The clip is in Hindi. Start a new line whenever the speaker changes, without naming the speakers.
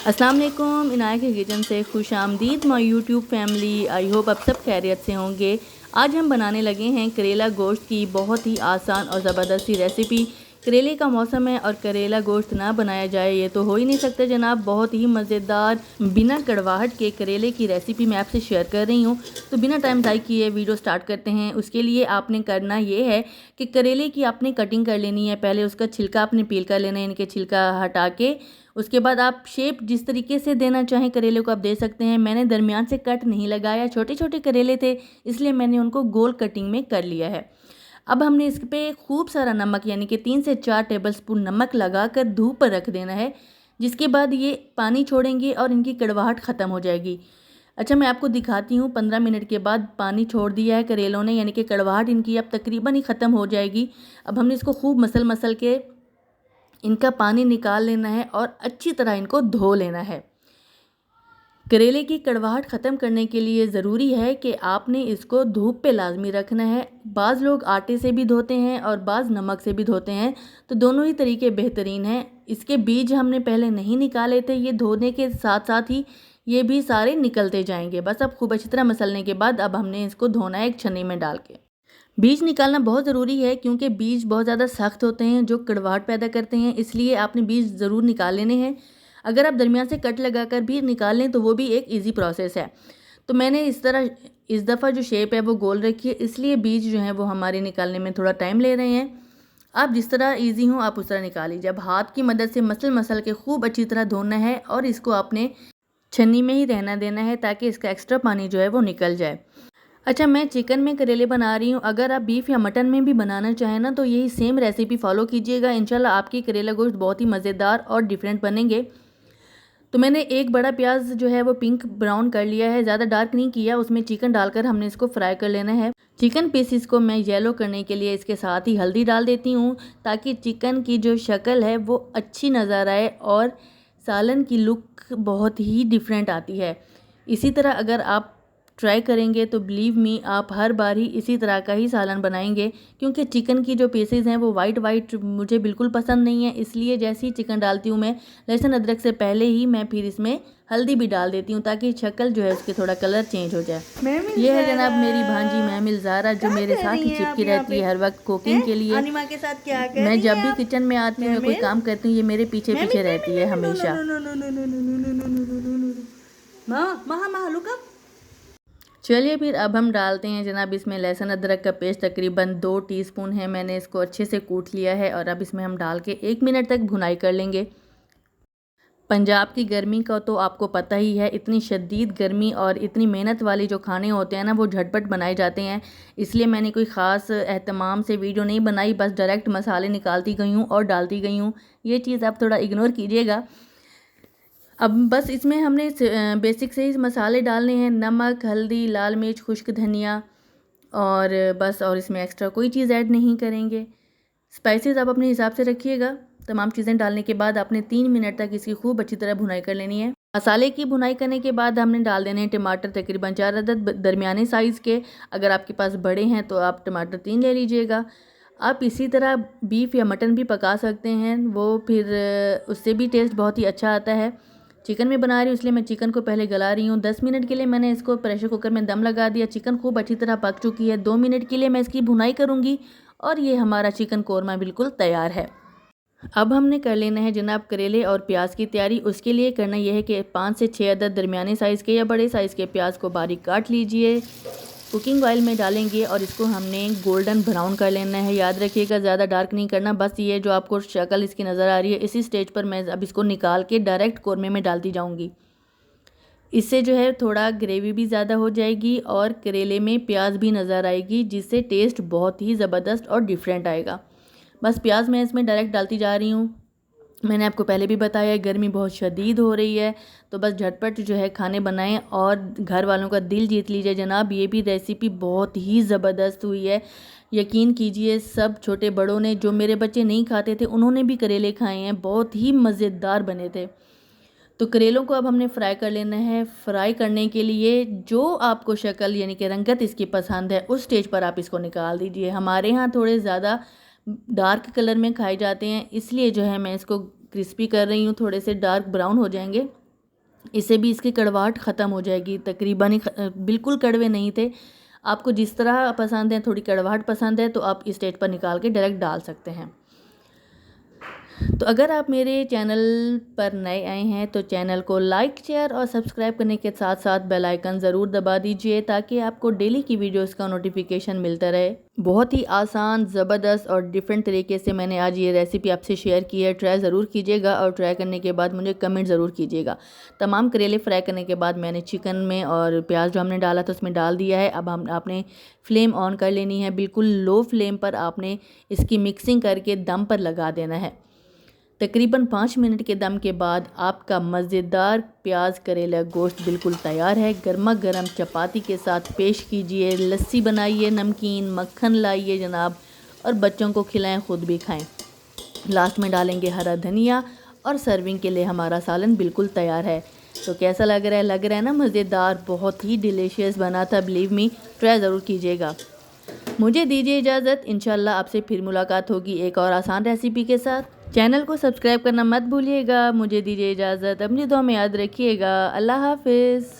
अस्सलाम वालेकुम, इनाया के किचन से खुश आमदीद my YouTube family. I hope आप सब खैरियत से होंगे। आज हम बनाने लगे हैं करेला गोश्त की बहुत ही आसान और ज़बरदस्त सी रेसिपी। करेले का मौसम है और करेला गोश्त ना बनाया जाए ये तो हो ही नहीं सकता जनाब। बहुत ही मज़ेदार बिना कड़वाहट के करेले की रेसिपी मैं आपसे शेयर कर रही हूँ। तो बिना टाइम ज़ाय किए वीडियो स्टार्ट करते हैं। उसके लिए आपने करना ये है कि करेले की आपने कटिंग कर लेनी है। पहले उसका छिलका आपने पील कर लेना है, इनके छिलका हटा के। उसके बाद आप शेप जिस तरीके से देना चाहें करेले को आप दे सकते हैं। मैंने दरमियान से कट नहीं लगाया, छोटे छोटे करेले थे इसलिए मैंने उनको गोल कटिंग में कर लिया है। अब हमने इस पे खूब सारा नमक यानी कि 3 से 4 टेबलस्पून नमक लगाकर धूप पर रख देना है, जिसके बाद ये पानी छोड़ेंगे और इनकी कड़वाहट ख़त्म हो जाएगी। अच्छा, मैं आपको दिखाती हूँ 15 मिनट के बाद पानी छोड़ दिया है करेलों ने, यानी कि कड़वाहट इनकी अब तकरीबन ही ख़त्म हो जाएगी। अब हमने इसको खूब मसल के इनका पानी निकाल लेना है और अच्छी तरह इनको धो लेना है। करेले की कड़वाहट ख़त्म करने के लिए ज़रूरी है कि आपने इसको धूप पे लाजमी रखना है। बाज़ लोग आटे से भी धोते हैं और बाज़ नमक से भी धोते हैं, तो दोनों ही तरीके बेहतरीन हैं। इसके बीज हमने पहले नहीं निकाले थे, ये धोने के साथ साथ ही ये भी सारे निकलते जाएंगे। बस अब खूब अच्छी तरह मसलने के बाद अब हमने इसको धोना है एक छन्नी में डाल के। बीज निकालना बहुत ज़रूरी है क्योंकि बीज बहुत ज़्यादा सख्त होते हैं जो कड़वाहट पैदा करते हैं, इसलिए आपने बीज ज़रूर निकाल लेने हैं। अगर आप दरमियान से कट लगाकर भी निकाल लें तो वो भी एक इजी प्रोसेस है। तो मैंने इस तरह इस दफ़ा जो शेप है वो गोल रखी है, इसलिए बीज जो हैं वो हमारे निकालने में थोड़ा टाइम ले रहे हैं। आप जिस तरह ईजी हो आप उस तरह निकाल लीजिए। अब हाथ की मदद से मसल के खूब अच्छी तरह धोना है और इसको आपने छन्नी में ही रहना देना है ताकि इसका एक्स्ट्रा पानी जो है वो निकल जाए। अच्छा, मैं चिकन में करेले बना रही हूँ। अगर आप बीफ या मटन में भी बनाना चाहें ना तो यही सेम रेसिपी फॉलो कीजिएगा। इंशाल्लाह आपकी करेला गोश्त बहुत ही मज़ेदार और डिफरेंट बनेंगे। तो मैंने एक बड़ा प्याज जो है वो पिंक ब्राउन कर लिया है, ज़्यादा डार्क नहीं किया। उसमें चिकन डालकर हमने इसको फ्राई कर लेना है। चिकन पीसीस को मैं येलो करने के लिए इसके साथ ही हल्दी डाल देती हूँ ताकि चिकन की जो शक्ल है वो अच्छी नज़र आए और सालन की लुक बहुत ही डिफरेंट आती है। इसी तरह अगर आप ट्राई करेंगे तो बिलीव मी आप हर बार ही इसी तरह का ही सालन बनाएंगे, क्योंकि चिकन की जो पीसेज हैं वो वाइट मुझे बिल्कुल पसंद नहीं है। इसलिए जैसे ही चिकन डालती हूँ मैं लहसुन अदरक से पहले ही मैं फिर इसमें हल्दी भी डाल देती हूँ ताकि शक्ल जो है उसके थोड़ा कलर चेंज हो जाए। ये है जनाब मेरी भांजी महमिल ज़ारा जो मेरे साथ ही चिपकी रहती है हर वक्त कुकिंग के लिए।
के साथ क्या कर
मैं जब भी किचन में आती हूँ कोई काम करती हूँ ये मेरे पीछे पीछे रहती है हमेशा। चलिए फिर अब हम डालते हैं जनाब इसमें लहसुन अदरक का पेस्ट। तकरीबन 2 टीस्पून है, मैंने इसको अच्छे से कूट लिया है और अब इसमें हम डाल के 1 मिनट तक भुनाई कर लेंगे। पंजाब की गर्मी का तो आपको पता ही है, इतनी शदीद गर्मी और इतनी मेहनत वाले जो खाने होते हैं ना वो झटपट बनाए जाते हैं। इसलिए मैंने कोई ख़ास एहतमाम से वीडियो नहीं बनाई, बस डायरेक्ट मसाले निकालती गई हूँ और डालती गई हूँ। ये चीज़ आप थोड़ा इग्नोर कीजिएगा। अब बस इसमें हमने बेसिक से ही मसाले डालने हैं, नमक, हल्दी, लाल मिर्च, खुश्क धनिया और बस। और इसमें एक्स्ट्रा कोई चीज़ ऐड नहीं करेंगे। स्पाइसेस आप अपने हिसाब से रखिएगा। तमाम चीज़ें डालने के बाद आपने 3 मिनट तक इसकी खूब अच्छी तरह भुनाई कर लेनी है। मसाले की भुनाई करने के बाद हमने डाल देने हैं टमाटर, तकरीबन 4 अदद दरमियाने साइज़ के। अगर आपके पास बड़े हैं तो आप टमाटर 3 ले लीजिएगा। आप इसी तरह बीफ या मटन भी पका सकते हैं, वो फिर उससे भी टेस्ट बहुत ही अच्छा आता है। चिकन में बना रही हूँ इसलिए मैं चिकन को पहले गला रही हूँ। 10 मिनट के लिए मैंने इसको प्रेशर कुकर में दम लगा दिया। चिकन खूब अच्छी तरह पक चुकी है। 2 मिनट के लिए मैं इसकी भुनाई करूँगी और ये हमारा चिकन कोरमा बिल्कुल तैयार है। अब हमने कर लेना है जनाब करेले और प्याज की तैयारी। उसके लिए करना यह है कि 5 से 6 अदद दरमियाने साइज़ के या बड़े साइज़ के प्याज को बारीक काट लीजिए। कुकिंग ऑयल में डालेंगे और इसको हमने गोल्डन ब्राउन कर लेना है। याद रखिएगा ज़्यादा डार्क नहीं करना। बस ये जो आपको शक्ल इसकी नज़र आ रही है इसी स्टेज पर मैं अब इसको निकाल के डायरेक्ट कोरमे में डालती जाऊंगी। इससे जो है थोड़ा ग्रेवी भी ज़्यादा हो जाएगी और करेले में प्याज भी नज़र आएगी, जिससे टेस्ट बहुत ही ज़बरदस्त और डिफरेंट आएगा। बस प्याज मैं इसमें डायरेक्ट डालती जा रही हूँ। मैंने आपको पहले भी बताया गर्मी बहुत शदीद हो रही है, तो बस झटपट जो है खाने बनाएं और घर वालों का दिल जीत लीजिए जनाब। ये भी रेसिपी बहुत ही ज़बरदस्त हुई है, यकीन कीजिए। सब छोटे बड़ों ने, जो मेरे बच्चे नहीं खाते थे उन्होंने भी करेले खाए हैं, बहुत ही मज़ेदार बने थे। तो करेलों को अब हमने फ्राई कर लेना है। फ्राई करने के लिए जो आपको शक्ल यानी कि रंगत इसकी पसंद है उस स्टेज पर आप इसको निकाल दीजिए। हमारे यहाँ थोड़े ज़्यादा डार्क कलर में खाए जाते हैं, इसलिए जो है मैं इसको क्रिस्पी कर रही हूँ। थोड़े से डार्क ब्राउन हो जाएंगे इससे भी इसकी कड़वाहट ख़त्म हो जाएगी। तकरीबन ही बिल्कुल कड़वे नहीं थे। आपको जिस तरह पसंद है, थोड़ी कड़वाहट पसंद है तो आप इस स्टेज पर निकाल के डायरेक्ट डाल सकते हैं। तो अगर आप मेरे चैनल पर नए आए हैं तो चैनल को लाइक, शेयर और सब्सक्राइब करने के साथ साथ बेल आइकन ज़रूर दबा दीजिए ताकि आपको डेली की वीडियोस का नोटिफिकेशन मिलता रहे। बहुत ही आसान, ज़बरदस्त और डिफरेंट तरीके से मैंने आज ये रेसिपी आपसे शेयर की है। ट्राई ज़रूर कीजिएगा और ट्राई करने के बाद मुझे कमेंट ज़रूर कीजिएगा। तमाम करेले फ्राई करने के बाद मैंने चिकन में और प्याज जो हमने डाला था उसमें डाल दिया है। अब आपने फ्लेम ऑन कर लेनी है। बिल्कुल लो फ्लेम पर आपने इसकी मिक्सिंग करके दम पर लगा देना है। तकरीबन 5 मिनट के दम के बाद आपका मज़ेदार प्याज करेला गोश्त बिल्कुल तैयार है। गर्मा गर्म चपाती के साथ पेश कीजिए। लस्सी बनाइए, नमकीन मक्खन लाइए जनाब, और बच्चों को खिलाएं, ख़ुद भी खाएं। लास्ट में डालेंगे हरा धनिया और सर्विंग के लिए हमारा सालन बिल्कुल तैयार है। तो कैसा लग रहा है? लग रहा है ना मज़ेदार, बहुत ही डिलीशियस बना था। बिलीव मी, ट्राई ज़रूर कीजिएगा। मुझे दीजिए इजाज़त। इंशाल्लाह आपसे फिर मुलाकात होगी एक और आसान रेसिपी के साथ। चैनल को सब्सक्राइब करना मत भूलिएगा। मुझे दीजिए इजाज़त। अपनी दुआ में याद रखिएगा। अल्लाह हाफिज़।